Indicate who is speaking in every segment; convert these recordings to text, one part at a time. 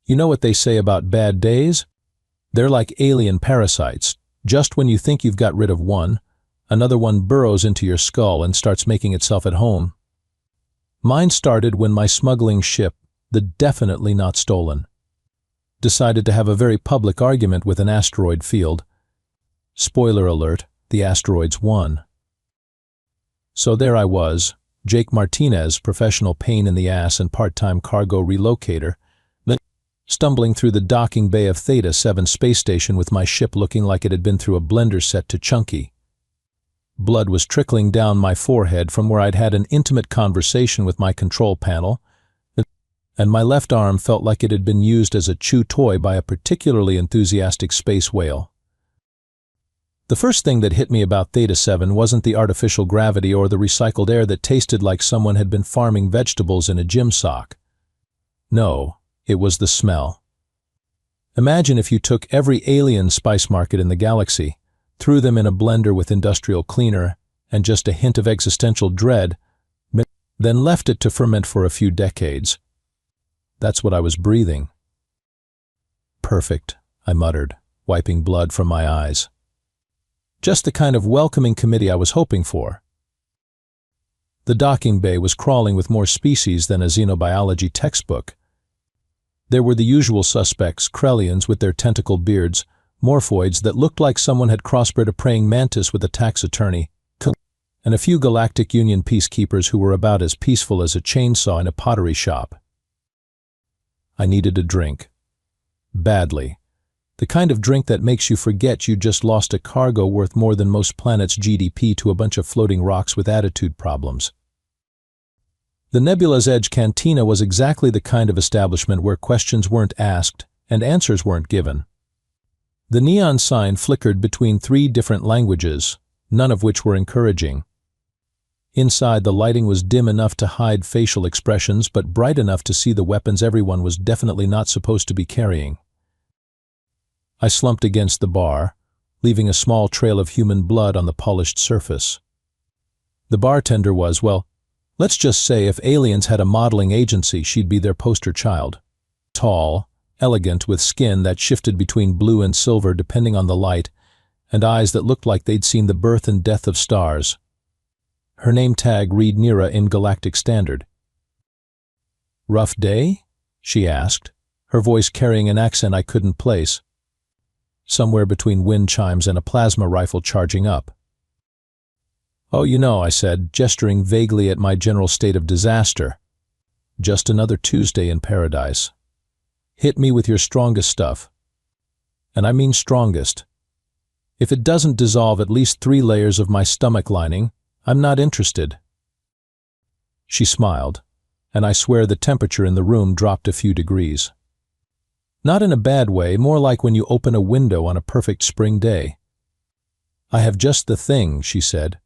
Speaker 1: You know what they say about bad days? They're like alien parasites. Just when you think you've got rid of one, another one burrows into your skull and starts making itself at home. Mine started when my smuggling ship, the definitely not stolen, decided to have a very public argument with an asteroid field. Spoiler alert, the asteroids won. So there I was, Jake Martinez, professional pain in the ass and part-time cargo relocator, stumbling through the docking bay of Theta 7 space station with my ship looking like it had been through a blender set to Chunky. Blood was trickling down my forehead from where I'd had an intimate conversation with my control panel, and my left arm felt like it had been used as a chew toy by a particularly enthusiastic space whale. The first thing that hit me about Theta 7 wasn't the artificial gravity or the recycled air that tasted like someone had been farming vegetables in a gym sock. No. It was the smell. Imagine if you took every alien spice market in the galaxy, threw them in a blender with industrial cleaner and just a hint of existential dread, then left it to ferment for a few decades. That's what I was breathing. Perfect, I muttered, wiping blood from my eyes. Just the kind of welcoming committee I was hoping for. The docking bay was crawling with more species than a xenobiology textbook. There were the usual suspects, Krellians with their tentacle beards, morphoids that looked like someone had crossbred a praying mantis with a tax attorney, and a few Galactic Union peacekeepers who were about as peaceful as a chainsaw in a pottery shop. I needed a drink. Badly. The kind of drink that makes you forget you just lost a cargo worth more than most planets' GDP to a bunch of floating rocks with attitude problems. The Nebula's Edge Cantina was exactly the kind of establishment where questions weren't asked and answers weren't given. The neon sign flickered between 3 different languages, none of which were encouraging. Inside, the lighting was dim enough to hide facial expressions, but bright enough to see the weapons everyone was definitely not supposed to be carrying. I slumped against the bar, leaving a small trail of human blood on the polished surface. The bartender was, well, let's just say if aliens had a modeling agency, she'd be their poster child. Tall, elegant, with skin that shifted between blue and silver depending on the light, and eyes that looked like they'd seen the birth and death of stars. Her name tag read Nira in Galactic Standard. "Rough day?" she asked, her voice carrying an accent I couldn't place. Somewhere between wind chimes and a plasma rifle charging up. "Oh, you know," I said, gesturing vaguely at my general state of disaster. "Just another Tuesday in paradise. Hit me with your strongest stuff. And I mean strongest. If it doesn't dissolve at least 3 layers of my stomach lining, I'm not interested." She smiled, and I swear the temperature in the room dropped a few degrees. Not in a bad way, more like when you open a window on a perfect spring day. "I have just the thing," she said,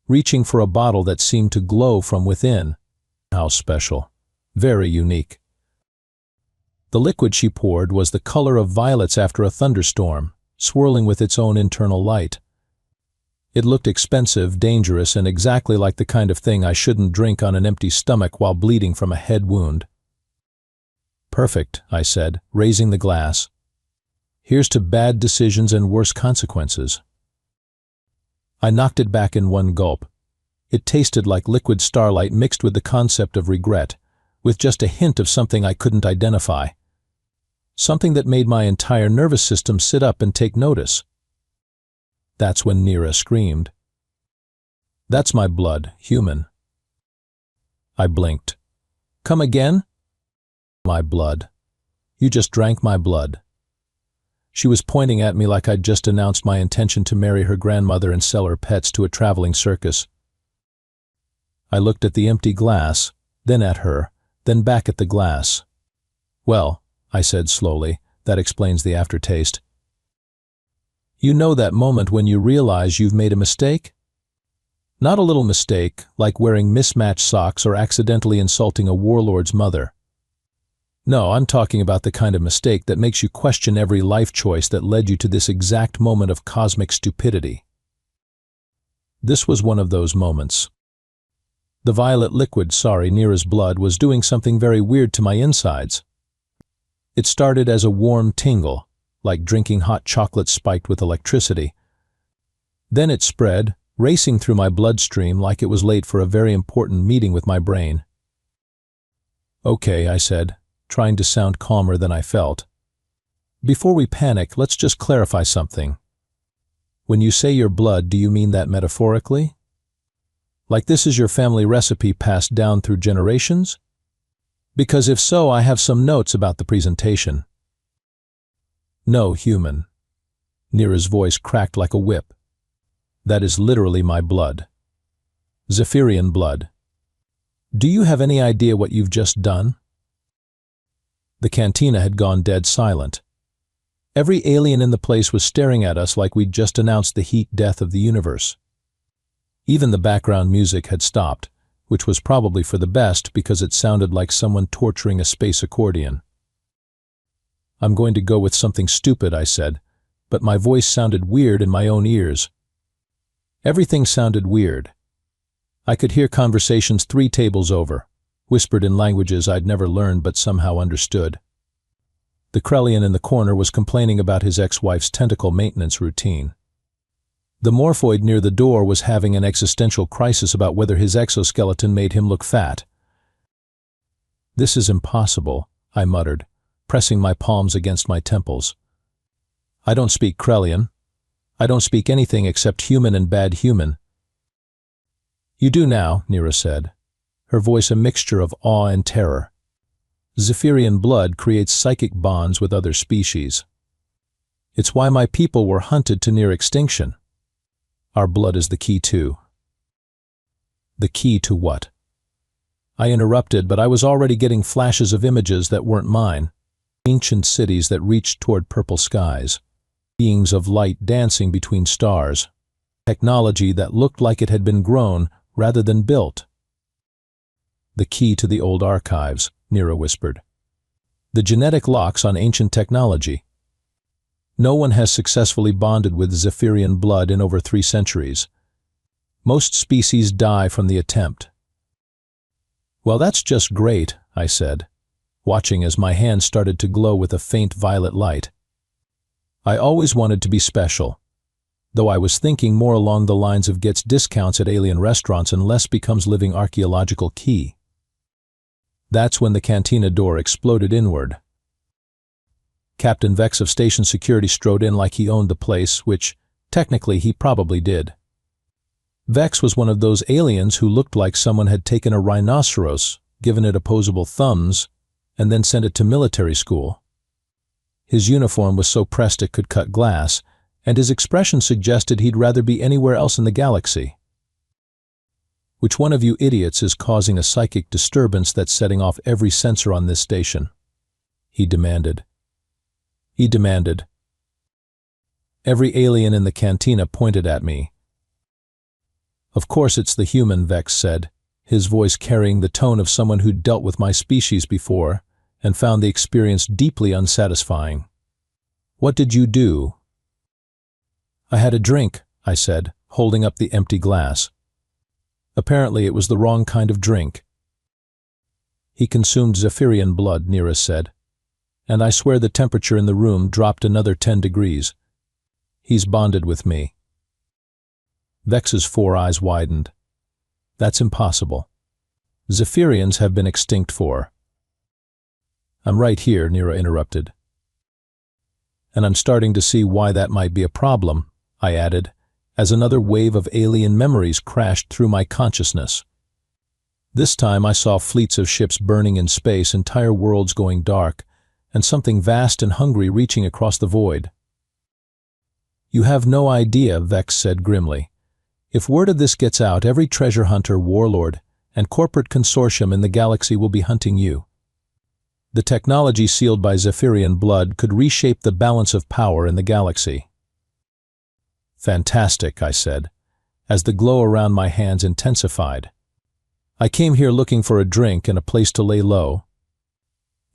Speaker 1: reaching for a bottle that seemed to glow from within. How special. Very unique. The liquid she poured was the color of violets after a thunderstorm, swirling with its own internal light. It looked expensive, dangerous, and exactly like the kind of thing I shouldn't drink on an empty stomach while bleeding from a head wound. "Perfect," I said, raising the glass. "Here's to bad decisions and worse consequences." I knocked it back in one gulp. It tasted like liquid starlight mixed with the concept of regret, with just a hint of something I couldn't identify. Something that made my entire nervous system sit up and take notice. That's when Nira screamed. "That's my blood, human." I blinked. "Come again?" "My blood. You just drank my blood." She was pointing at me like I'd just announced my intention to marry her grandmother and sell her pets to a traveling circus. I looked at the empty glass, then at her, then back at the glass. "Well," I said slowly, "that explains the aftertaste." "You know that moment when you realize you've made a mistake? Not a little mistake, like wearing mismatched socks or accidentally insulting a warlord's mother. No, I'm talking about the kind of mistake that makes you question every life choice that led you to this exact moment of cosmic stupidity." This was one of those moments. The violet liquid, Nira's blood, was doing something very weird to my insides. It started as a warm tingle, like drinking hot chocolate spiked with electricity. Then it spread, racing through my bloodstream like it was late for a very important meeting with my brain. "Okay," I said, trying to sound calmer than I felt. "Before we panic, let's just clarify something. When you say your blood, do you mean that metaphorically? Like this is your family recipe passed down through generations? Because if so, I have some notes about the presentation." "No, human." Nira's voice cracked like a whip. "That is literally my blood. Zephyrian blood. Do you have any idea what you've just done?" The cantina had gone dead silent. Every alien in the place was staring at us like we'd just announced the heat death of the universe. Even the background music had stopped, which was probably for the best because it sounded like someone torturing a space accordion. "I'm going to go with something stupid," I said, but my voice sounded weird in my own ears. Everything sounded weird. I could hear conversations 3 tables over, whispered in languages I'd never learned but somehow understood. The Krellian in the corner was complaining about his ex-wife's tentacle maintenance routine. The morphoid near the door was having an existential crisis about whether his exoskeleton made him look fat. "This is impossible," I muttered, pressing my palms against my temples. "I don't speak Krellian. I don't speak anything except human and bad human." "You do now," Nira said, her voice a mixture of awe and terror. "Zephyrian blood creates psychic bonds with other species. It's why my people were hunted to near extinction. Our blood is the key to." "The key to what?" I interrupted, but I was already getting flashes of images that weren't mine. Ancient cities that reached toward purple skies. Beings of light dancing between stars. Technology that looked like it had been grown rather than built. "The key to the old archives," Nira whispered. "The genetic locks on ancient technology. No one has successfully bonded with Zephyrian blood in over 3 centuries. Most species die from the attempt." "Well, that's just great," I said, watching as my hand started to glow with a faint violet light. "I always wanted to be special, though I was thinking more along the lines of gets discounts at alien restaurants and less becomes living archaeological key." That's when the cantina door exploded inward. Captain Vex of Station Security strode in like he owned the place, which, technically, he probably did. Vex was one of those aliens who looked like someone had taken a rhinoceros, given it opposable thumbs, and then sent it to military school. His uniform was so pressed it could cut glass, and his expression suggested he'd rather be anywhere else in the galaxy. "Which one of you idiots is causing a psychic disturbance that's setting off every sensor on this station?" he demanded. Every alien in the cantina pointed at me. "Of course it's the human," Vex said, his voice carrying the tone of someone who'd dealt with my species before and found the experience deeply unsatisfying. "What did you do?" "I had a drink," I said, holding up the empty glass. "Apparently it was the wrong kind of drink." "He consumed Zephyrian blood," Nira said, "and I swear the temperature in the room dropped another 10 degrees. He's bonded with me." Vex's 4 eyes widened. "That's impossible. Zephyrians have been extinct for—" "I'm right here," Nira interrupted. "And I'm starting to see why that might be a problem," I added, as another wave of alien memories crashed through my consciousness. This time I saw fleets of ships burning in space, entire worlds going dark, and something vast and hungry reaching across the void. "You have no idea," Vex said grimly. "If word of this gets out, every treasure hunter, warlord, and corporate consortium in the galaxy will be hunting you. The technology sealed by Zephyrian blood could reshape the balance of power in the galaxy." "Fantastic," I said, as the glow around my hands intensified. "I came here looking for a drink and a place to lay low.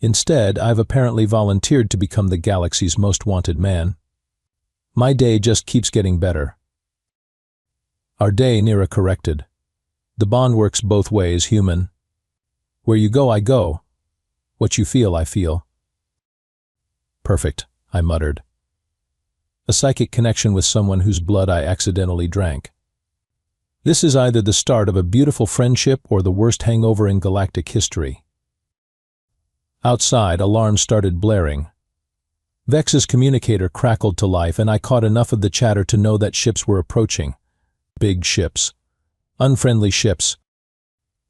Speaker 1: Instead, I've apparently volunteered to become the galaxy's most wanted man. My day just keeps getting better." "Our day," Nira corrected. "The bond works both ways, human. Where you go, I go. What you feel, I feel." Perfect, I muttered. A psychic connection with someone whose blood I accidentally drank. This is either the start of a beautiful friendship or the worst hangover in galactic history. Outside, alarms started blaring. Vex's communicator crackled to life, and I caught enough of the chatter to know that ships were approaching. Big ships. Unfriendly ships.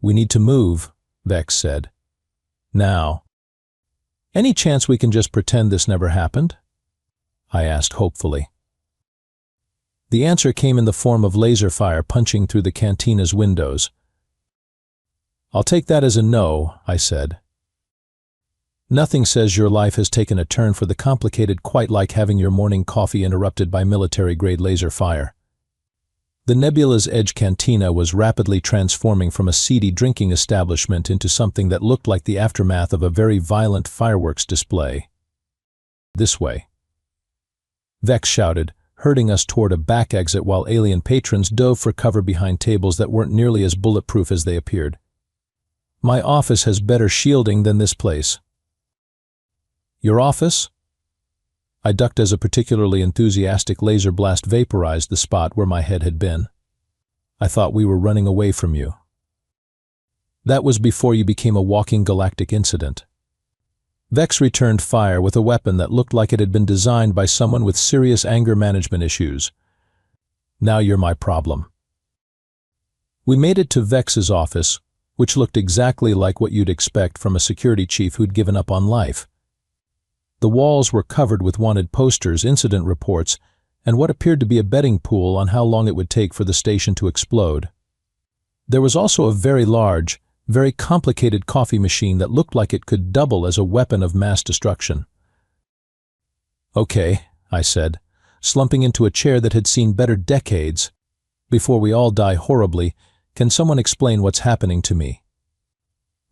Speaker 1: "We need to move," Vex said. "Now." "Any chance we can just pretend this never happened?" I asked hopefully. The answer came in the form of laser fire punching through the cantina's windows. "I'll take that as a no," I said. Nothing says your life has taken a turn for the complicated quite like having your morning coffee interrupted by military-grade laser fire. The Nebula's Edge Cantina was rapidly transforming from a seedy drinking establishment into something that looked like the aftermath of a very violent fireworks display. "This way," Vex shouted, herding us toward a back exit while alien patrons dove for cover behind tables that weren't nearly as bulletproof as they appeared. "My office has better shielding than this place." "Your office?" I ducked as a particularly enthusiastic laser blast vaporized the spot where my head had been. "I thought we were running away from you." "That was before you became a walking galactic incident." Vex returned fire with a weapon that looked like it had been designed by someone with serious anger management issues. "Now you're my problem." We made it to Vex's office, which looked exactly like what you'd expect from a security chief who'd given up on life. The walls were covered with wanted posters, incident reports, and what appeared to be a betting pool on how long it would take for the station to explode. There was also a very large, very complicated coffee machine that looked like it could double as a weapon of mass destruction. "Okay," I said, slumping into a chair that had seen better decades. "Before we all die horribly, can someone explain what's happening to me?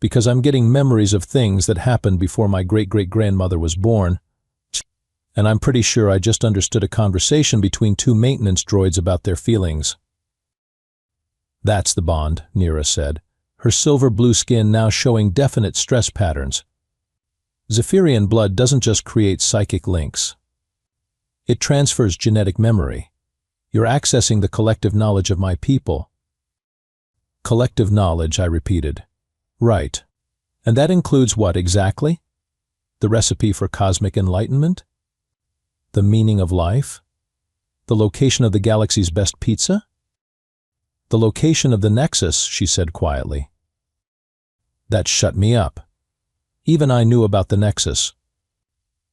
Speaker 1: Because I'm getting memories of things that happened before my great-great-grandmother was born, and I'm pretty sure I just understood a conversation between two maintenance droids about their feelings." "That's the bond," Nira said, her silver-blue skin now showing definite stress patterns. "Zephyrian blood doesn't just create psychic links. It transfers genetic memory. You're accessing the collective knowledge of my people." "Collective knowledge," I repeated. "Right. And that includes what exactly? The recipe for cosmic enlightenment? The meaning of life? The location of the galaxy's best pizza?" "The location of the Nexus," she said quietly. That shut me up. Even I knew about the Nexus.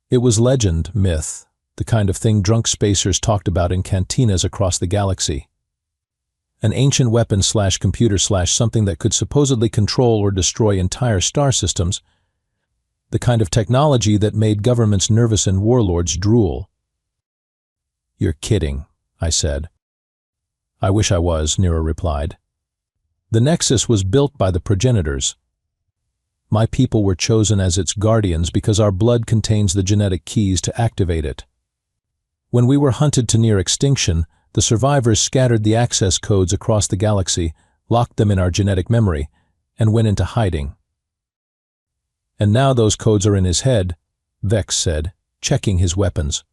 Speaker 1: It was legend, myth, the kind of thing drunk spacers talked about in cantinas across the galaxy. An ancient weapon / computer / something that could supposedly control or destroy entire star systems, the kind of technology that made governments nervous and warlords drool. "You're kidding," I said. "I wish I was," Nira replied. "The Nexus was built by the progenitors. My people were chosen as its guardians because our blood contains the genetic keys to activate it. When we were hunted to near extinction, the survivors scattered the access codes across the galaxy, locked them in our genetic memory, and went into hiding." "And now those codes are in his head," Vex said, checking his weapons.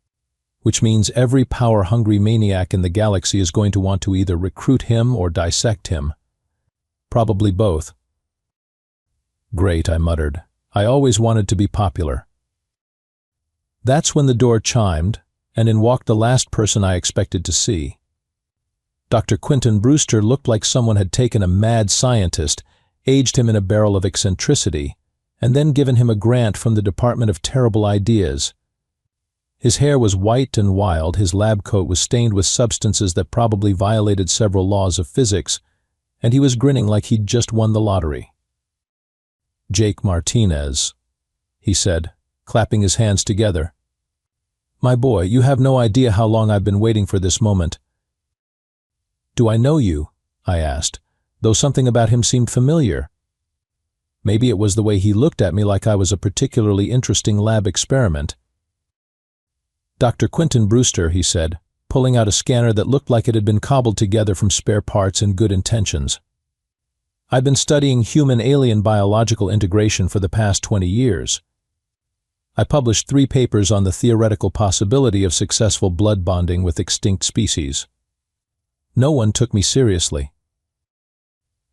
Speaker 1: "Which means every power-hungry maniac in the galaxy is going to want to either recruit him or dissect him. Probably both." "Great," I muttered. "I always wanted to be popular." That's when the door chimed, and in walked the last person I expected to see. Dr. Quentin Brewster looked like someone had taken a mad scientist, aged him in a barrel of eccentricity, and then given him a grant from the Department of Terrible Ideas. His hair was white and wild, his lab coat was stained with substances that probably violated several laws of physics, and he was grinning like he'd just won the lottery. "Jake Martinez," he said, clapping his hands together. "My boy, you have no idea how long I've been waiting for this moment." "Do I know you?" I asked, though something about him seemed familiar. Maybe it was the way he looked at me like I was a particularly interesting lab experiment. "Dr. Quentin Brewster," he said, pulling out a scanner that looked like it had been cobbled together from spare parts and good intentions. "I've been studying human-alien biological integration for the past 20 years. I published 3 papers on the theoretical possibility of successful blood bonding with extinct species. No one took me seriously.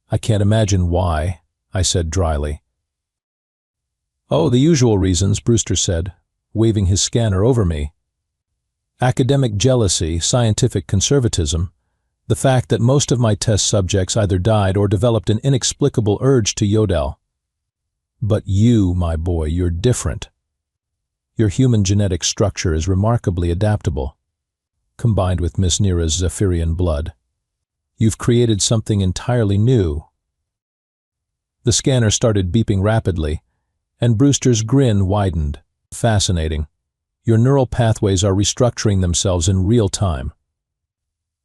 Speaker 1: I can't imagine why, I said dryly. Oh, the usual reasons, Brewster said, waving his scanner over me. Academic jealousy, scientific conservatism, the fact that most of my test subjects either died or developed an inexplicable urge to yodel. But you, my boy, you're different. Your human genetic structure is remarkably adaptable, combined with Miss Nira's Zephyrian blood. You've created something entirely new. The scanner started beeping rapidly, and Brewster's grin widened. Fascinating. Your neural pathways are restructuring themselves in real time.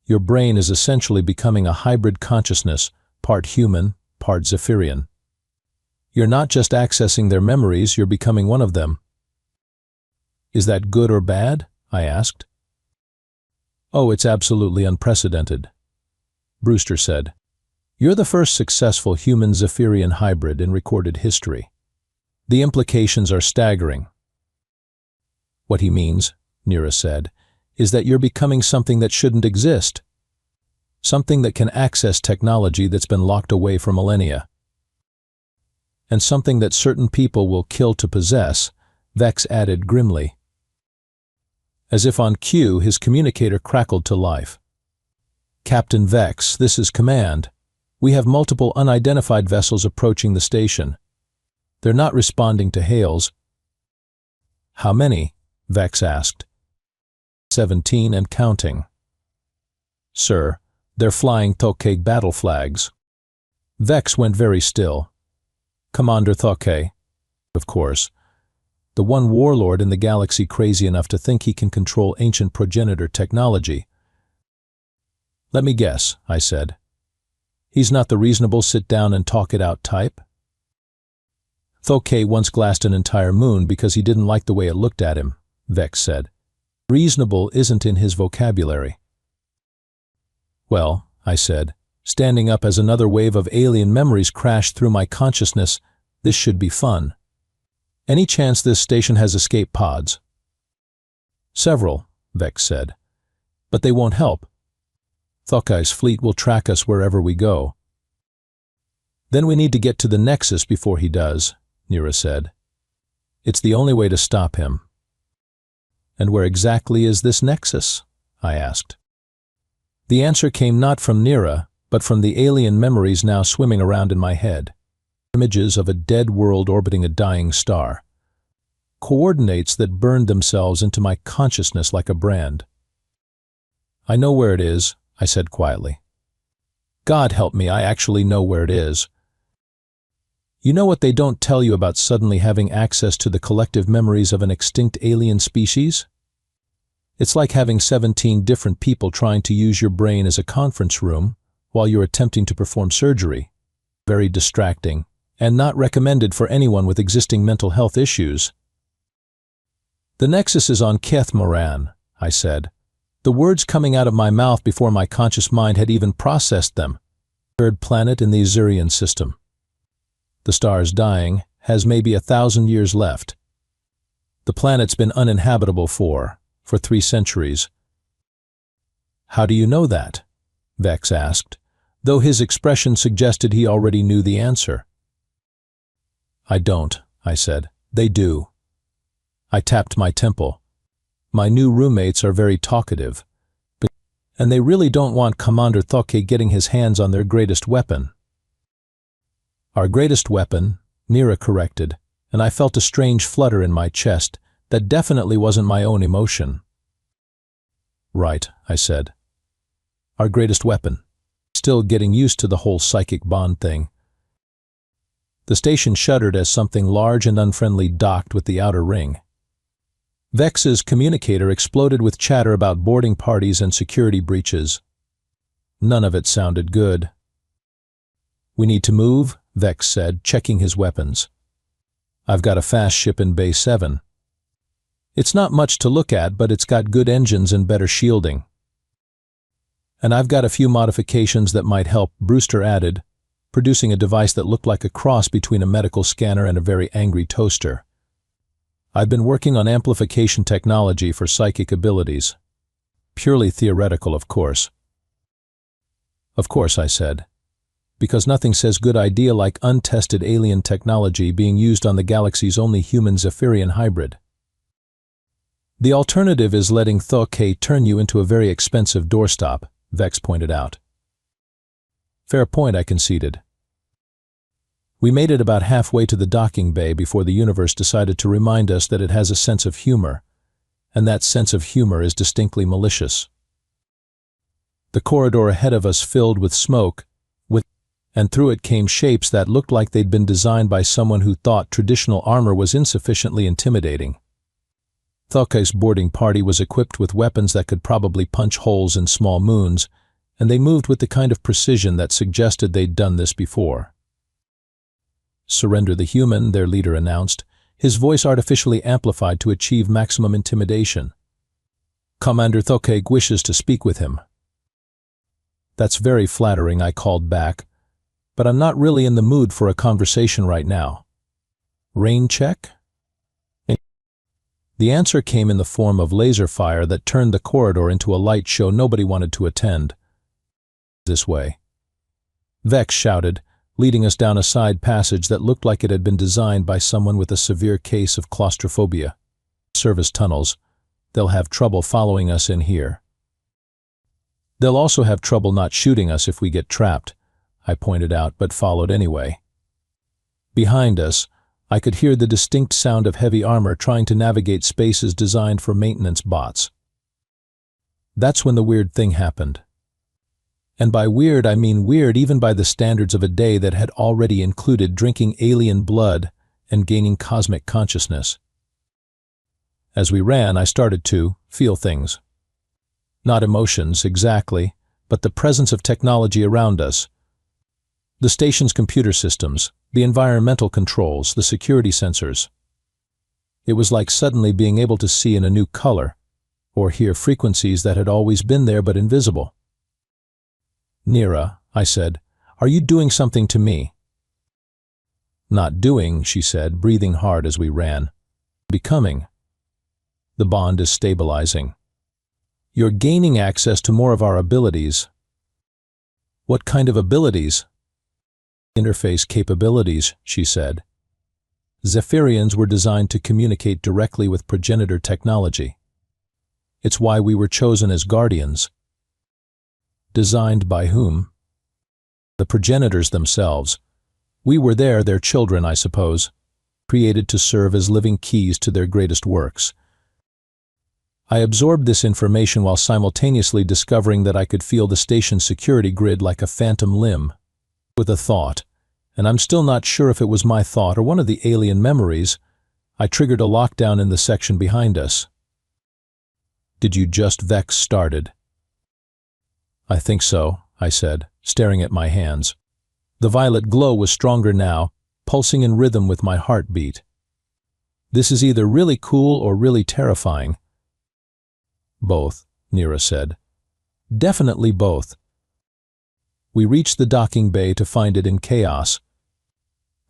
Speaker 1: Your brain is essentially becoming a hybrid consciousness, part human, part Zephyrian. You're not just accessing their memories, you're becoming one of them. Is that good or bad? I asked. Oh, it's absolutely unprecedented, Brewster said. You're the first successful human-Zephyrian hybrid in recorded history. The implications are staggering. What he means, Nira said, is that you're becoming something that shouldn't exist. Something that can access technology that's been locked away for millennia. And something that certain people will kill to possess, Vex added grimly. As if on cue, his communicator crackled to life. Captain Vex, this is command. We have multiple unidentified vessels approaching the station. They're not responding to hails. How many? Vex asked. 17 and counting. Sir, they're flying Tokay battle flags. Vex went very still. Commander Tokay, of course. The one warlord in the galaxy crazy enough to think he can control ancient progenitor technology. Let me guess, I said. He's not the reasonable sit-down-and-talk-it-out type? Tokay once glassed an entire moon because he didn't like the way it looked at him, Vex said. Reasonable isn't in his vocabulary. Well, I said, standing up as another wave of alien memories crashed through my consciousness, this should be fun. Any chance this station has escape pods? Several, Vex said. But they won't help. Thokai's fleet will track us wherever we go. Then we need to get to the Nexus before he does, Nira said. It's the only way to stop him. And where exactly is this Nexus? I asked. The answer came not from Nira, but from the alien memories now swimming around in my head. Images of a dead world orbiting a dying star. Coordinates that burned themselves into my consciousness like a brand. I know where it is, I said quietly. God help me, I actually know where it is. You know what they don't tell you about suddenly having access to the collective memories of an extinct alien species? It's like having 17 different people trying to use your brain as a conference room while you're attempting to perform surgery. Very distracting, and not recommended for anyone with existing mental health issues. The Nexus is on Keth Moran, I said. The words coming out of my mouth before my conscious mind had even processed them. Third planet in the Azurian system. The star's dying, has maybe 1,000 years left. The planet's been uninhabitable for 3 centuries. How do you know that? Vex asked, though his expression suggested he already knew the answer. I don't, I said. They do. I tapped my temple. My new roommates are very talkative, and they really don't want Commander Tokay getting his hands on their greatest weapon. Our greatest weapon, Nira corrected, and I felt a strange flutter in my chest that definitely wasn't my own emotion. Right, I said. Our greatest weapon. Still getting used to the whole psychic bond thing. The station shuddered as something large and unfriendly docked with the outer ring. Vex's communicator exploded with chatter about boarding parties and security breaches. None of it sounded good. We need to move, Vex said, checking his weapons. I've got a fast ship in Bay 7. It's not much to look at, but it's got good engines and better shielding. And I've got a few modifications that might help, Brewster added, producing a device that looked like a cross between a medical scanner and a very angry toaster. I've been working on amplification technology for psychic abilities. Purely theoretical, of course. Of course, I said. Because nothing says good idea like untested alien technology being used on the galaxy's only human Zephyrian hybrid. The alternative is letting Thok turn you into a very expensive doorstop, Vex pointed out. Fair point, I conceded. We made it about halfway to the docking bay before the universe decided to remind us that it has a sense of humor, and that sense of humor is distinctly malicious. The corridor ahead of us filled with smoke, and through it came shapes that looked like they'd been designed by someone who thought traditional armor was insufficiently intimidating. Thok's boarding party was equipped with weapons that could probably punch holes in small moons, and they moved with the kind of precision that suggested they'd done this before. Surrender the human, their leader announced, his voice artificially amplified to achieve maximum intimidation. Commander Thok wishes to speak with him. That's very flattering, I called back, but I'm not really in the mood for a conversation right now. Rain check? The answer came in the form of laser fire that turned the corridor into a light show nobody wanted to attend. This way. Vex shouted, leading us down a side passage that looked like it had been designed by someone with a severe case of claustrophobia. Service tunnels. They'll have trouble following us in here. They'll also have trouble not shooting us if we get trapped, I pointed out, but followed anyway. Behind us, I could hear the distinct sound of heavy armor trying to navigate spaces designed for maintenance bots. That's when the weird thing happened. And by weird, I mean weird even by the standards of a day that had already included drinking alien blood and gaining cosmic consciousness. As we ran, I started to feel things. Not emotions, exactly, but the presence of technology around us. The station's computer systems, the environmental controls, the security sensors. It was like suddenly being able to see in a new color, or hear frequencies that had always been there but invisible. Nira, I said, are you doing something to me? Not doing, she said, breathing hard as we ran. Becoming. The bond is stabilizing. You're gaining access to more of our abilities. What kind of abilities? Interface capabilities, she said. Zephyrians were designed to communicate directly with progenitor technology. It's why we were chosen as guardians. Designed by whom? The progenitors themselves. We were their children, I suppose, created to serve as living keys to their greatest works. I absorbed this information while simultaneously discovering that I could feel the station's security grid like a phantom limb. With a thought, and I'm still not sure if it was my thought or one of the alien memories, I triggered a lockdown in the section behind us. Did you just Vex started? I think so, I said, staring at my hands. The violet glow was stronger now, pulsing in rhythm with my heartbeat. This is either really cool or really terrifying. Both, Nira said. Definitely both. We reached the docking bay to find it in chaos.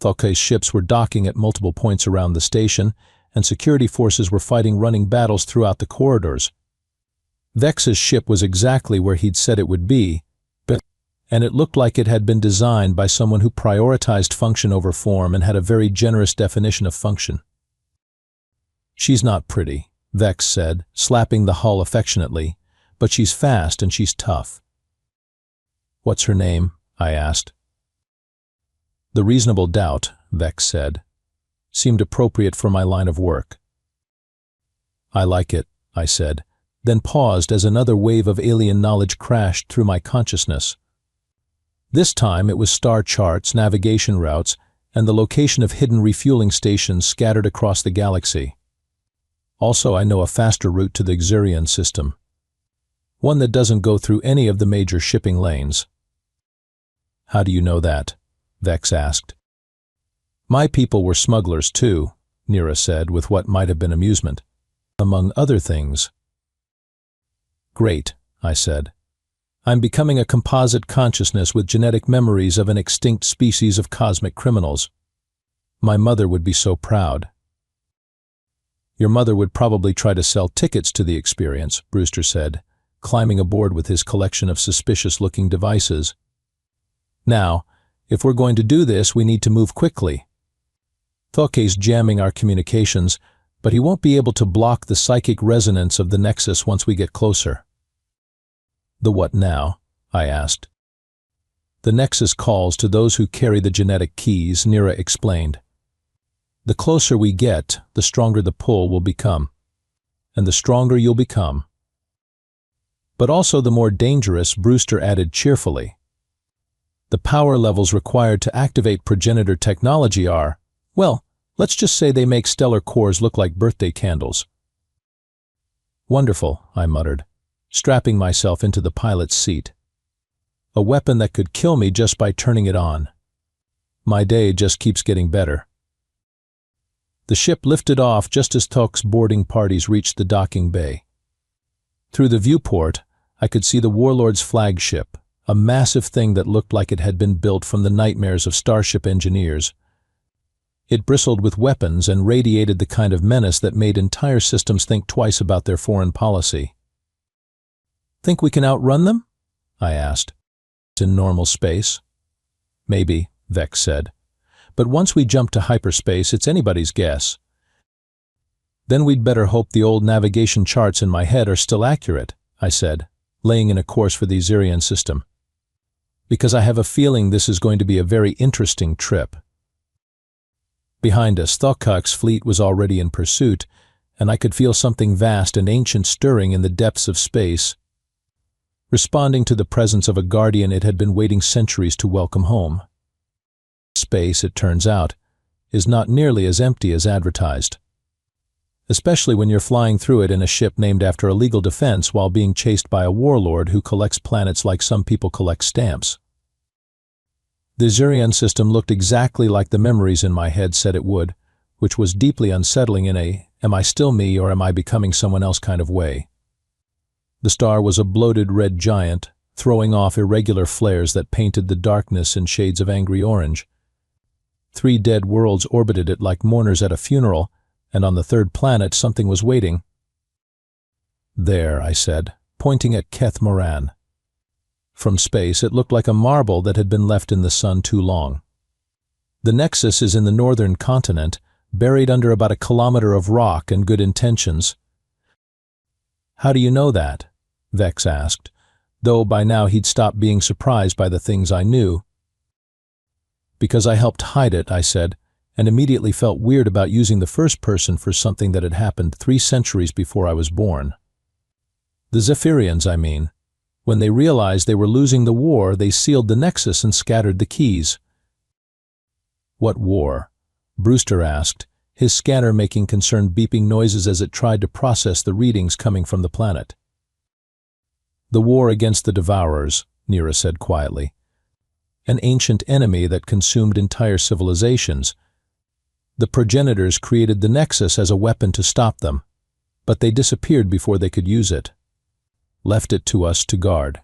Speaker 1: Thok's ships were docking at multiple points around the station, and security forces were fighting running battles throughout the corridors. Vex's ship was exactly where he'd said it would be, and it looked like it had been designed by someone who prioritized function over form and had a very generous definition of function. She's not pretty, Vex said, slapping the hull affectionately, but she's fast and she's tough. What's her name? I asked. The reasonable doubt, Vex said, seemed appropriate for my line of work. I like it, I said, then paused as another wave of alien knowledge crashed through my consciousness. This time it was star charts, navigation routes, and the location of hidden refueling stations scattered across the galaxy. Also, I know a faster route to the Xurian system. One that doesn't go through any of the major shipping lanes. How do you know that? Vex asked. My people were smugglers too, Nira said with what might have been amusement. Among other things. Great, I said. I'm becoming a composite consciousness with genetic memories of an extinct species of cosmic criminals. My mother would be so proud. Your mother would probably try to sell tickets to the experience, Brewster said, climbing aboard with his collection of suspicious-looking devices. Now, if we're going to do this, we need to move quickly. Thoke's jamming our communications, but he won't be able to block the psychic resonance of the Nexus once we get closer. The what now? I asked. The Nexus calls to those who carry the genetic keys, Nira explained. The closer we get, the stronger the pull will become. And the stronger you'll become. But also the more dangerous, Brewster added cheerfully. The power levels required to activate progenitor technology are, well, let's just say they make stellar cores look like birthday candles. Wonderful, I muttered, strapping myself into the pilot's seat. A weapon that could kill me just by turning it on. My day just keeps getting better. The ship lifted off just as Thoke's boarding parties reached the docking bay. Through the viewport, I could see the Warlord's flagship, a massive thing that looked like it had been built from the nightmares of starship engineers. It bristled with weapons and radiated the kind of menace that made entire systems think twice about their foreign policy. Think we can outrun them? I asked. In normal space? Maybe, Vex said. But once we jump to hyperspace, it's anybody's guess. Then we'd better hope the old navigation charts in my head are still accurate, I said, laying in a course for the Xerian system. Because I have a feeling this is going to be a very interesting trip. Behind us, Thokak's fleet was already in pursuit, and I could feel something vast and ancient stirring in the depths of space, responding to the presence of a guardian it had been waiting centuries to welcome home. Space, it turns out, is not nearly as empty as advertised. Especially when you're flying through it in a ship named after a legal defense while being chased by a warlord who collects planets like some people collect stamps. The Xerian system looked exactly like the memories in my head said it would, which was deeply unsettling in a, am I still me or am I becoming someone else kind of way. The star was a bloated red giant, throwing off irregular flares that painted the darkness in shades of angry orange. 3 dead worlds orbited it like mourners at a funeral, and on the 3rd planet something was waiting. There, I said, pointing at Keth Moran. From space it looked like a marble that had been left in the sun too long. The Nexus is in the northern continent, buried under about 1 kilometer of rock and good intentions. How do you know that? Vex asked, though by now he'd stopped being surprised by the things I knew. Because I helped hide it, I said, and immediately felt weird about using the first person for something that had happened 3 centuries before I was born. The Zephyrians, I mean. When they realized they were losing the war, they sealed the Nexus and scattered the keys. What war? Brewster asked, his scanner making concerned beeping noises as it tried to process the readings coming from the planet. The war against the Devourers, Nira said quietly. An ancient enemy that consumed entire civilizations. The progenitors created the Nexus as a weapon to stop them, but they disappeared before they could use it. Left it to us to guard.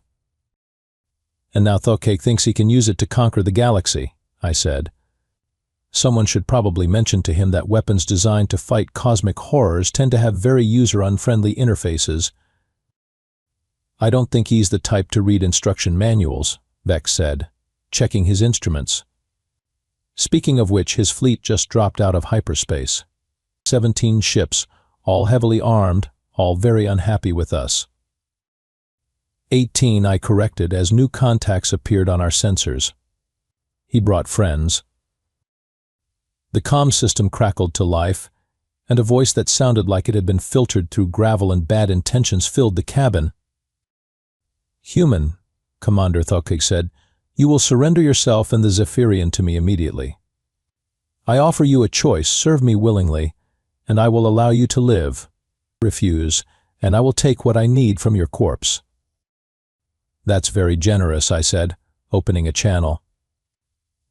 Speaker 1: And now Thokak thinks he can use it to conquer the galaxy, I said. Someone should probably mention to him that weapons designed to fight cosmic horrors tend to have very user-unfriendly interfaces. I don't think he's the type to read instruction manuals, Vex said, checking his instruments. Speaking of which, his fleet just dropped out of hyperspace. 17 ships, all heavily armed, all very unhappy with us. 18, I corrected as new contacts appeared on our sensors. He brought friends. The comm system crackled to life, and a voice that sounded like it had been filtered through gravel and bad intentions filled the cabin. Human, Commander Thokak said, you will surrender yourself and the Zephyrian to me immediately. I offer you a choice, serve me willingly, and I will allow you to live. Refuse, and I will take what I need from your corpse. That's very generous, I said, opening a channel.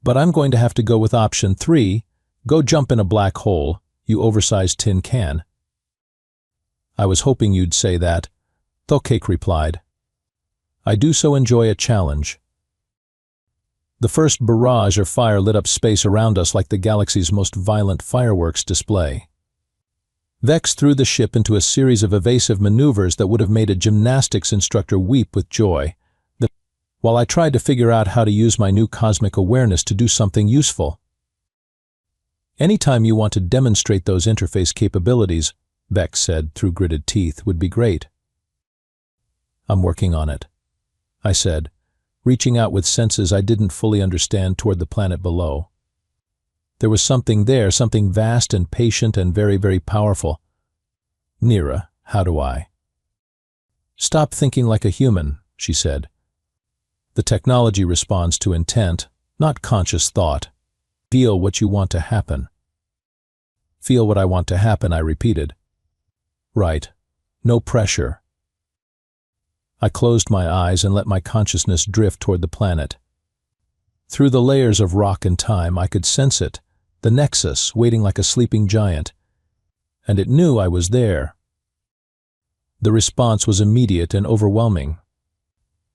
Speaker 1: But I'm going to have to go with option 3, go jump in a black hole, you oversized tin can. I was hoping you'd say that, Thokak replied. I do so enjoy a challenge. The first barrage or fire lit up space around us like the galaxy's most violent fireworks display. Vex threw the ship into a series of evasive maneuvers that would have made a gymnastics instructor weep with joy, while I tried to figure out how to use my new cosmic awareness to do something useful. "Anytime you want to demonstrate those interface capabilities," Vex said through gritted teeth, "would be great." "I'm working on it," I said, reaching out with senses I didn't fully understand toward the planet below. There was something there, something vast and patient and very, very powerful. "Nira, how do I?" "Stop thinking like a human," she said. "The technology responds to intent, not conscious thought. Feel what you want to happen." "Feel what I want to happen," I repeated. "Right. No pressure." I closed my eyes and let my consciousness drift toward the planet. Through the layers of rock and time, I could sense it, the nexus waiting like a sleeping giant, and it knew I was there. The response was immediate and overwhelming.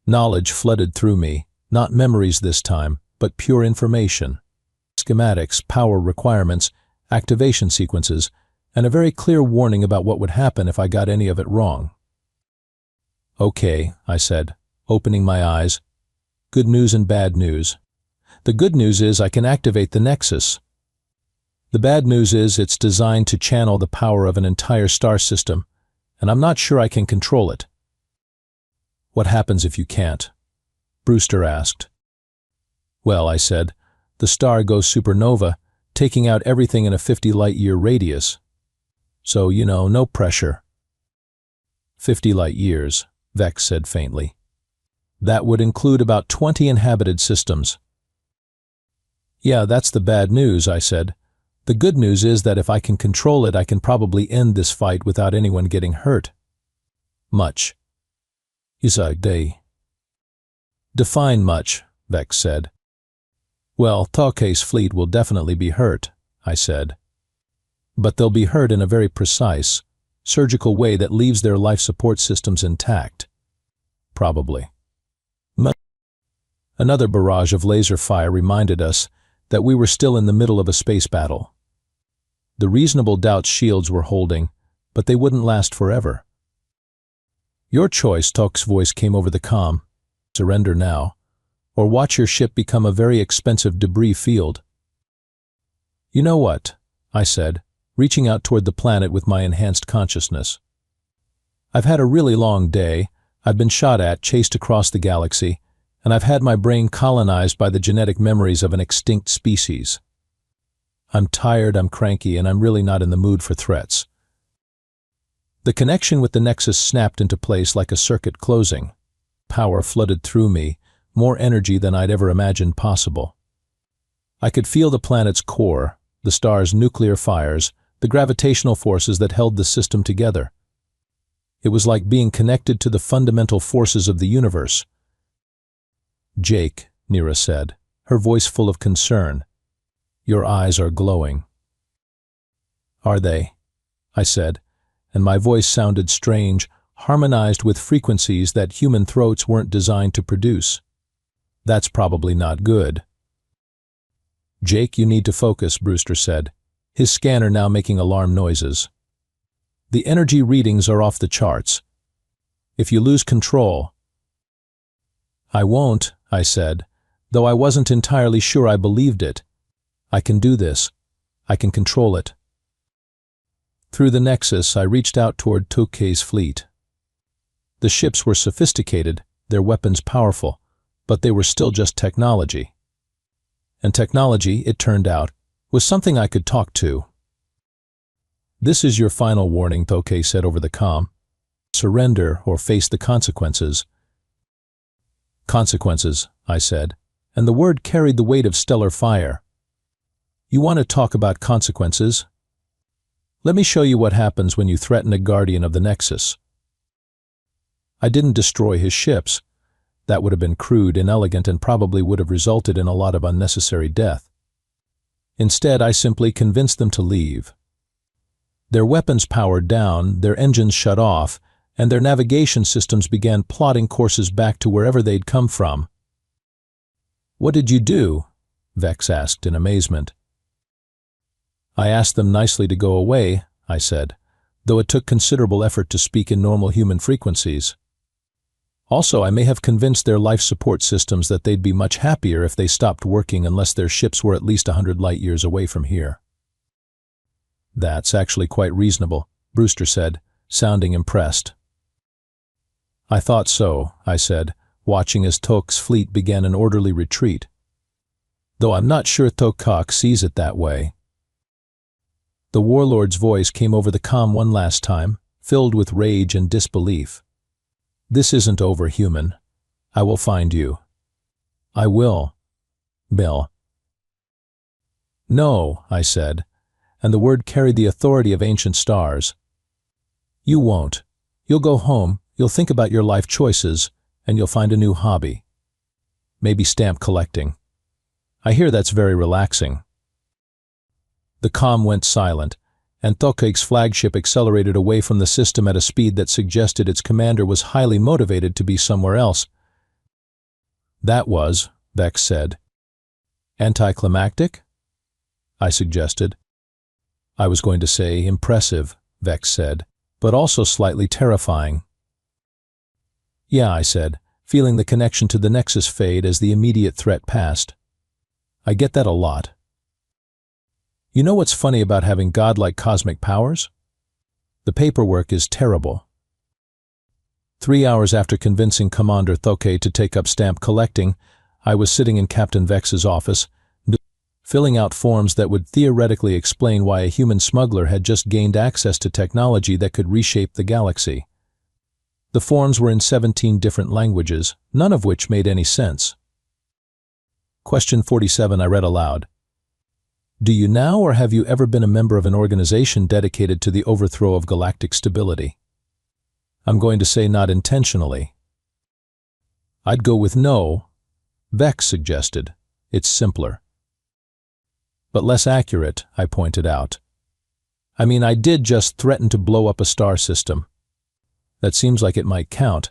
Speaker 1: Knowledge flooded through me, not memories this time, but pure information. Schematics, power requirements, activation sequences, and a very clear warning about what would happen if I got any of it wrong. "Okay," I said, opening my eyes. "Good news and bad news. The good news is I can activate the nexus. The bad news is it's designed to channel the power of an entire star system, and I'm not sure I can control it." "What happens if you can't?" Brewster asked. "Well," I said, "the star goes supernova, taking out everything in a 50 light-year radius. So, no pressure." 50 light-years, Vex said faintly. "That would include about 20 inhabited systems." "Yeah, that's the bad news," I said. "The good news is that if I can control it, I can probably end this fight without anyone getting hurt." "Much." "Day." "Define much," Vex said. "Well, Tokay's fleet will definitely be hurt," I said. "But they'll be hurt in a very precise, surgical way that leaves their life support systems intact. Probably." Another barrage of laser fire reminded us that we were still in the middle of a space battle. The reasonable doubt's shields were holding, but they wouldn't last forever. "Your choice," Tok's voice came over the comm. "Surrender now, or watch your ship become a very expensive debris field." "You know what?" I said, reaching out toward the planet with my enhanced consciousness. "I've had a really long day. I've been shot at, chased across the galaxy, and I've had my brain colonized by the genetic memories of an extinct species. I'm tired, I'm cranky, and I'm really not in the mood for threats." The connection with the nexus snapped into place like a circuit closing. Power flooded through me, more energy than I'd ever imagined possible. I could feel the planet's core, the star's nuclear fires, the gravitational forces that held the system together. It was like being connected to the fundamental forces of the universe. "Jake," Nira said, her voice full of concern. "Your eyes are glowing." "Are they?" I said, and my voice sounded strange, harmonized with frequencies that human throats weren't designed to produce. "That's probably not good." "Jake, you need to focus," Brewster said, his scanner now making alarm noises. "The energy readings are off the charts. If you lose control—" "I won't," I said, though I wasn't entirely sure I believed it. "I can do this. I can control it." Through the nexus, I reached out toward Tokay's fleet. The ships were sophisticated, their weapons powerful, but they were still just technology. And technology, it turned out, was something I could talk to. "This is your final warning," Tokay said over the comm. "Surrender or face the consequences." "Consequences," I said, and the word carried the weight of stellar fire. "You want to talk about consequences? Let me show you what happens when you threaten a guardian of the Nexus." I didn't destroy his ships. That would have been crude, inelegant, and probably would have resulted in a lot of unnecessary death. Instead, I simply convinced them to leave. Their weapons powered down, their engines shut off, and their navigation systems began plotting courses back to wherever they'd come from. "What did you do?" Vex asked in amazement. "I asked them nicely to go away," I said. though it took considerable effort to speak in normal human frequencies. Also, I may have convinced their life support systems that they'd be much happier if they stopped working unless their ships were at least 100 light-years away from here. That's actually quite reasonable, Brewster said, sounding impressed. I thought so, I said, watching as Tok's fleet began an orderly retreat. Though I'm not sure Tok'tok sees it that way. The warlord's voice came over the comm one last time, filled with rage and disbelief. This isn't over, human. I will find you. I will. Bill. No, I said, and the word carried the authority of ancient stars. You won't. You'll go home, you'll think about your life choices, and you'll find a new hobby. Maybe stamp collecting. I hear that's very relaxing. The comm went silent, and Tok''s flagship accelerated away from the system at a speed that suggested its commander was highly motivated to be somewhere else. That was, Vex said. Anticlimactic? I suggested. I was going to say impressive, Vex said, but also slightly terrifying. Yeah, I said, feeling the connection to the Nexus fade as the immediate threat passed. I get that a lot. You know what's funny about having godlike cosmic powers? The paperwork is terrible. 3 hours after convincing Commander Thoke to take up stamp collecting, I was sitting in Captain Vex's office, filling out forms that would theoretically explain why a human smuggler had just gained access to technology that could reshape the galaxy. The forms were in 17 different languages, none of which made any sense. Question 47 I read aloud. Do you now or have you ever been a member of an organization dedicated to the overthrow of galactic stability? I'm going to say not intentionally. I'd go with no. Vex suggested. It's simpler. But less accurate, I pointed out. I mean, I did just threaten to blow up a star system. That seems like it might count.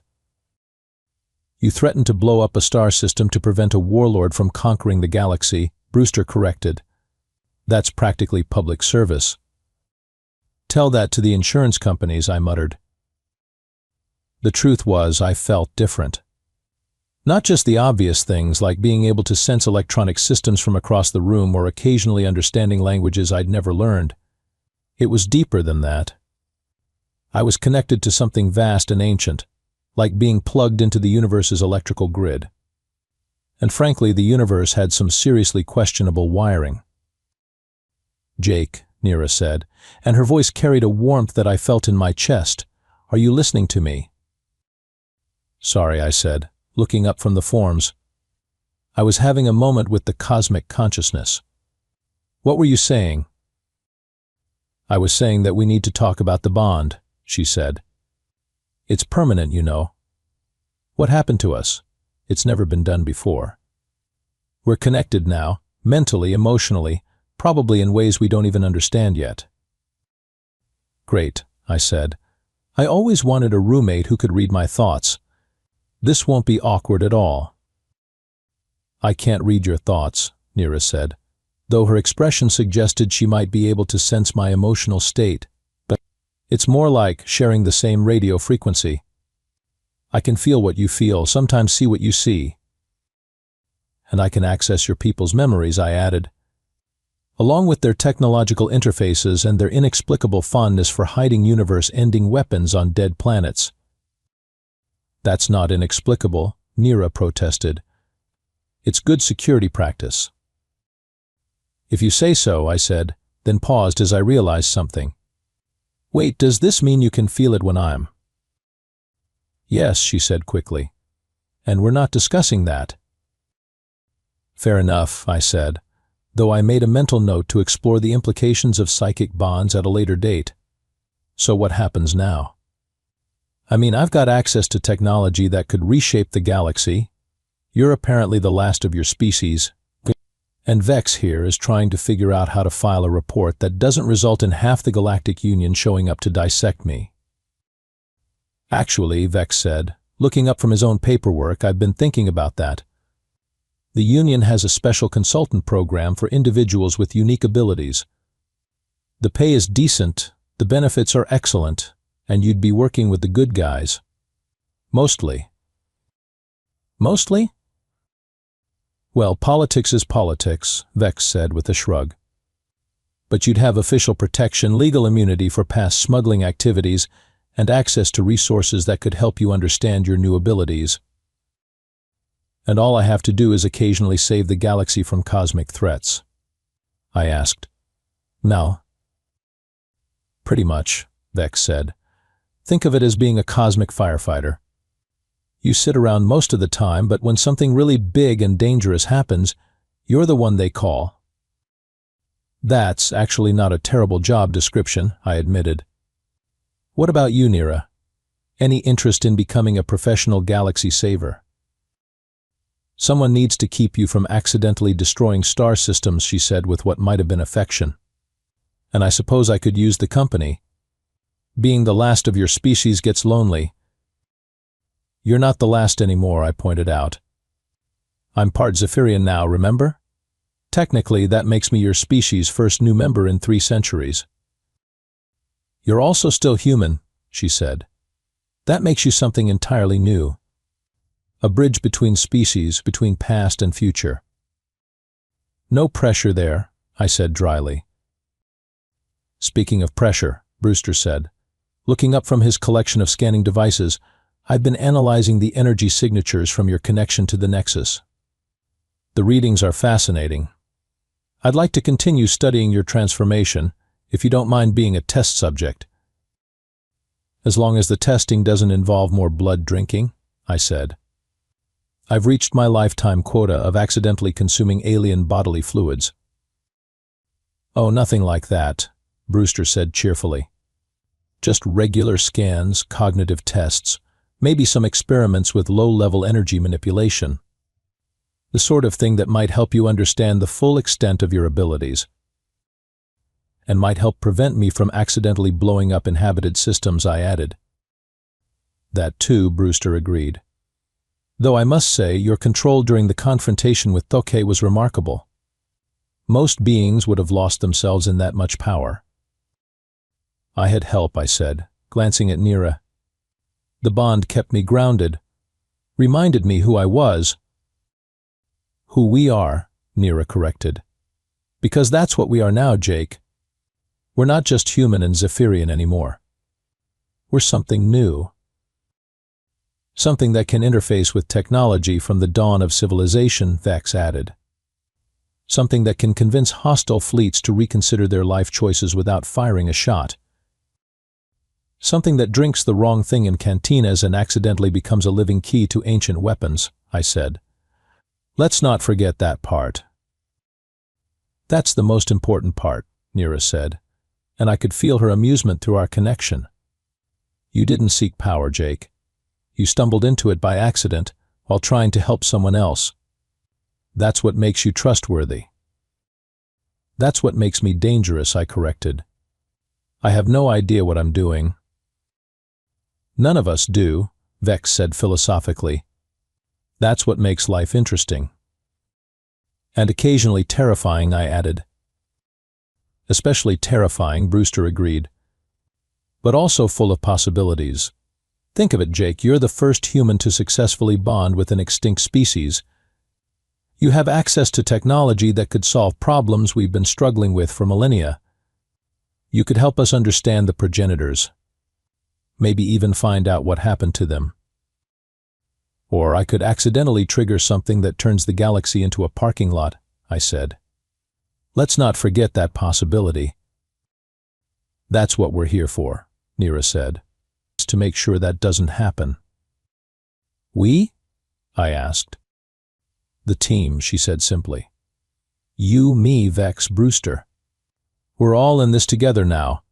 Speaker 1: You threatened to blow up a star system to prevent a warlord from conquering the galaxy, Brewster corrected. That's practically public service. Tell that to the insurance companies, I muttered. The truth was, I felt different. Not just the obvious things like being able to sense electronic systems from across the room or occasionally understanding languages I'd never learned. It was deeper than that. I was connected to something vast and ancient, like being plugged into the universe's electrical grid. And frankly, the universe had some seriously questionable wiring. Jake, Nira said, and her voice carried a warmth that I felt in my chest. Are you listening to me? Sorry, I said, looking up from the forms. I was having a moment with the cosmic consciousness. What were you saying? I was saying that we need to talk about the bond, she said. It's permanent, you know. What happened to us? It's never been done before. We're connected now, mentally, emotionally, probably in ways we don't even understand yet. Great, I said. I always wanted a roommate who could read my thoughts. This won't be awkward at all. I can't read your thoughts, Nira said, though her expression suggested she might be able to sense my emotional state. But it's more like sharing the same radio frequency. I can feel what you feel, sometimes see what you see. And I can access your people's memories, I added. Along with their technological interfaces and their inexplicable fondness for hiding universe-ending weapons on dead planets. That's not inexplicable, Nira protested. It's good security practice. If you say so, I said, then paused as I realized something. Wait, does this mean you can feel it when I'm? Yes, she said quickly. And we're not discussing that. Fair enough, I said, though I made a mental note to explore the implications of psychic bonds at a later date. So what happens now? I mean, I've got access to technology that could reshape the galaxy. You're apparently the last of your species. And Vex here is trying to figure out how to file a report that doesn't result in half the Galactic Union showing up to dissect me. Actually, Vex said, looking up from his own paperwork, I've been thinking about that. The Union has a special consultant program for individuals with unique abilities. The pay is decent, The benefits are excellent, and you'd be working with the good guys. Mostly. Mostly? Well, politics is politics, Vex said with a shrug. But you'd have official protection, legal immunity for past smuggling activities, and access to resources that could help you understand your new abilities. And all I have to do is occasionally save the galaxy from cosmic threats. I asked. No. Pretty much, Vex said. Think of it as being a cosmic firefighter. You sit around most of the time, but when something really big and dangerous happens, you're the one they call. That's actually not a terrible job description, I admitted. What about you, Nira? Any interest in becoming a professional galaxy saver? Someone needs to keep you from accidentally destroying star systems, she said with what might have been affection. And I suppose I could use the company. Being the last of your species gets lonely. You're not the last anymore, I pointed out. I'm part Zephyrian now, remember? Technically, that makes me your species' first new member in 3 centuries. You're also still human, she said. That makes you something entirely new. A bridge between species, between past and future. No pressure there, I said dryly. Speaking of pressure, Brewster said, looking up from his collection of scanning devices, I've been analyzing the energy signatures from your connection to the Nexus. The readings are fascinating. I'd like to continue studying your transformation, if you don't mind being a test subject. As long as the testing doesn't involve more blood drinking, I said. I've reached my lifetime quota of accidentally consuming alien bodily fluids. Oh, nothing like that, Brewster said cheerfully. Just regular scans, cognitive tests, maybe some experiments with low-level energy manipulation. The sort of thing that might help you understand the full extent of your abilities, and might help prevent me from accidentally blowing up inhabited systems, I added. That too, Brewster agreed. Though I must say, your control during the confrontation with Toke was remarkable. Most beings would have lost themselves in that much power. I had help, I said, glancing at Nira. The bond kept me grounded, reminded me who I was. Who we are, Nira corrected. Because that's what we are now, Jake. We're not just human and Zephyrian anymore. We're something new. Something that can interface with technology from the dawn of civilization, Vex added. Something that can convince hostile fleets to reconsider their life choices without firing a shot. Something that drinks the wrong thing in cantinas and accidentally becomes a living key to ancient weapons, I said. Let's not forget that part. That's the most important part, Nira said, and I could feel her amusement through our connection. You didn't seek power, Jake. You stumbled into it by accident while trying to help someone else. That's what makes you trustworthy. That's what makes me dangerous, I corrected. I have no idea what I'm doing. None of us do, Vex said philosophically. That's what makes life interesting. And occasionally terrifying, I added. Especially terrifying, Brewster agreed. But also full of possibilities. Think of it, Jake, you're the first human to successfully bond with an extinct species. You have access to technology that could solve problems we've been struggling with for millennia. You could help us understand the progenitors. Maybe even find out what happened to them. Or I could accidentally trigger something that turns the galaxy into a parking lot, I said. Let's not forget that possibility. That's what we're here for, Nira said. It's to make sure that doesn't happen. We? I asked. The team, she said simply. You, me, Vex, Brewster. We're all in this together now.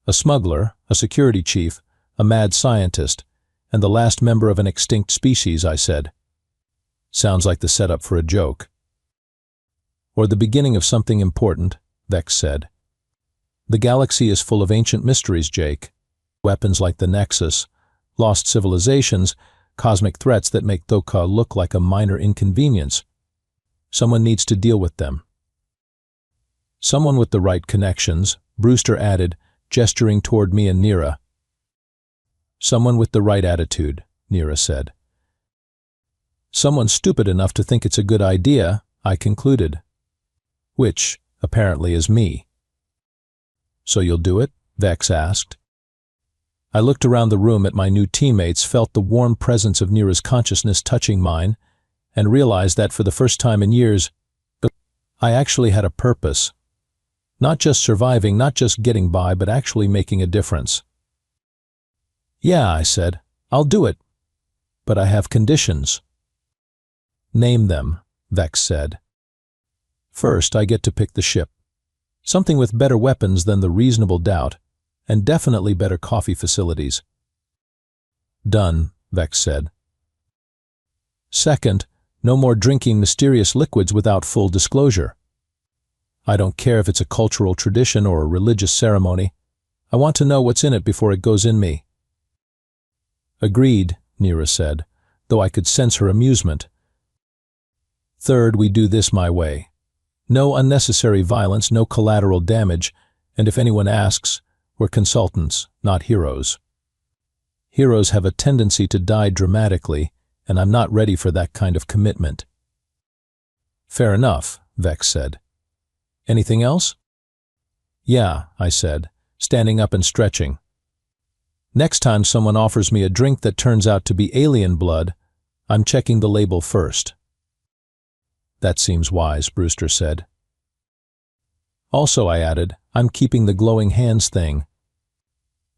Speaker 1: A smuggler, a security chief, a mad scientist, and the last member of an extinct species, I said. Sounds like the setup for a joke. Or the beginning of something important, Vex said. The galaxy is full of ancient mysteries, Jake. Weapons like the Nexus, lost civilizations, cosmic threats that make Thoka look like a minor inconvenience. Someone needs to deal with them. Someone with the right connections, Brewster added, gesturing toward me and Nira. Someone with the right attitude, Nira said. Someone stupid enough to think it's a good idea, I concluded. Which, apparently, is me. So you'll do it? Vex asked. I looked around the room at my new teammates, felt the warm presence of Nira's consciousness touching mine, and realized that for the first time in years, I actually had a purpose. Not just surviving, not just getting by, but actually making a difference. Yeah, I said, I'll do it. But I have conditions. Name them, Vex said. First, I get to pick the ship. Something with better weapons than the reasonable doubt, and definitely better coffee facilities. Done, Vex said. Second, no more drinking mysterious liquids without full disclosure. I don't care if it's a cultural tradition or a religious ceremony. I want to know what's in it before it goes in me. Agreed, Nira said, though I could sense her amusement. Third, we do this my way. No unnecessary violence, no collateral damage, and if anyone asks, we're consultants, not heroes. Heroes have a tendency to die dramatically, and I'm not ready for that kind of commitment. Fair enough, Vex said. Anything else? Yeah, I said, standing up and stretching. Next time someone offers me a drink that turns out to be alien blood, I'm checking the label first. That seems wise, Brewster said. Also, I added, I'm keeping the glowing hands thing.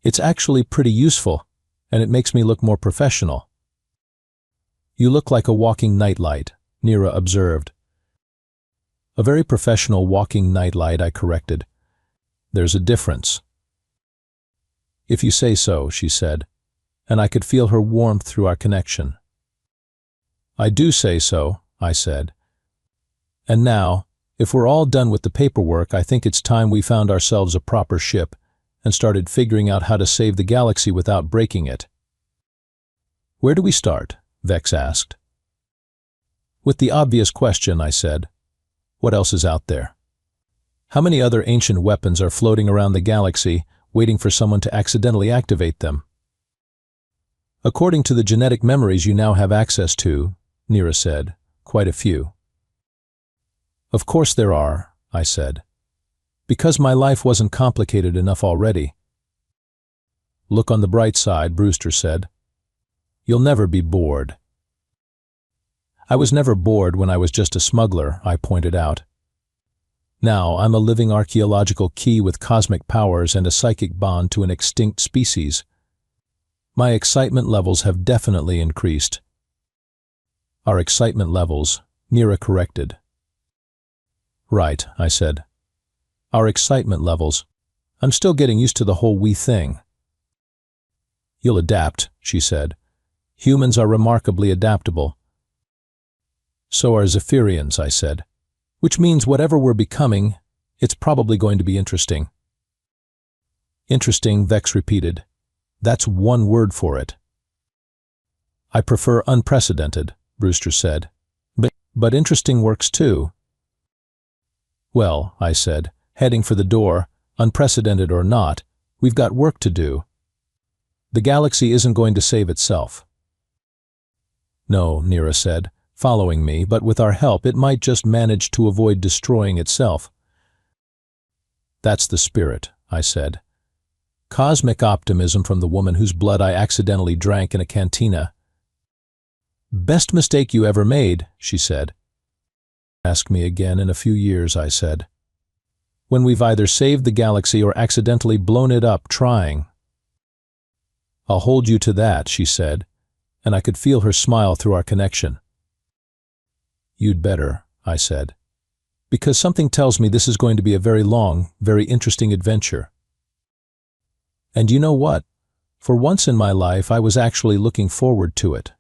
Speaker 1: It's actually pretty useful, and it makes me look more professional. You look like a walking nightlight, Nira observed. A very professional walking nightlight, I corrected. There's a difference. If you say so, she said, and I could feel her warmth through our connection. I do say so, I said. And now, if we're all done with the paperwork, I think it's time we found ourselves a proper ship and started figuring out how to save the galaxy without breaking it. Where do we start? Vex asked. With the obvious question, I said. What else is out there? How many other ancient weapons are floating around the galaxy, waiting for someone to accidentally activate them? According to the genetic memories you now have access to, Nira said, quite a few. Of course there are, I said. Because my life wasn't complicated enough already. Look on the bright side, Brewster said. You'll never be bored. I was never bored when I was just a smuggler, I pointed out. Now I'm a living archaeological key with cosmic powers and a psychic bond to an extinct species. My excitement levels have definitely increased. Our excitement levels, Nira corrected. Right, I said. Our excitement levels. I'm still getting used to the whole we thing. You'll adapt, she said. Humans are remarkably adaptable. So are Zephyrians, I said. Which means whatever we're becoming, it's probably going to be interesting. Interesting, Vex repeated. That's one word for it. I prefer unprecedented, Brewster said. But interesting works too. Well, I said, heading for the door, unprecedented or not, we've got work to do. The galaxy isn't going to save itself. No, Nira said, following me, but with our help it might just manage to avoid destroying itself. That's the spirit, I said. Cosmic optimism from the woman whose blood I accidentally drank in a cantina. Best mistake you ever made, she said. Ask me again in a few years, I said. When we've either saved the galaxy or accidentally blown it up trying. I'll hold you to that, she said, and I could feel her smile through our connection. You'd better, I said, because something tells me this is going to be a very long, very interesting adventure. And you know what? For once in my life, I was actually looking forward to it.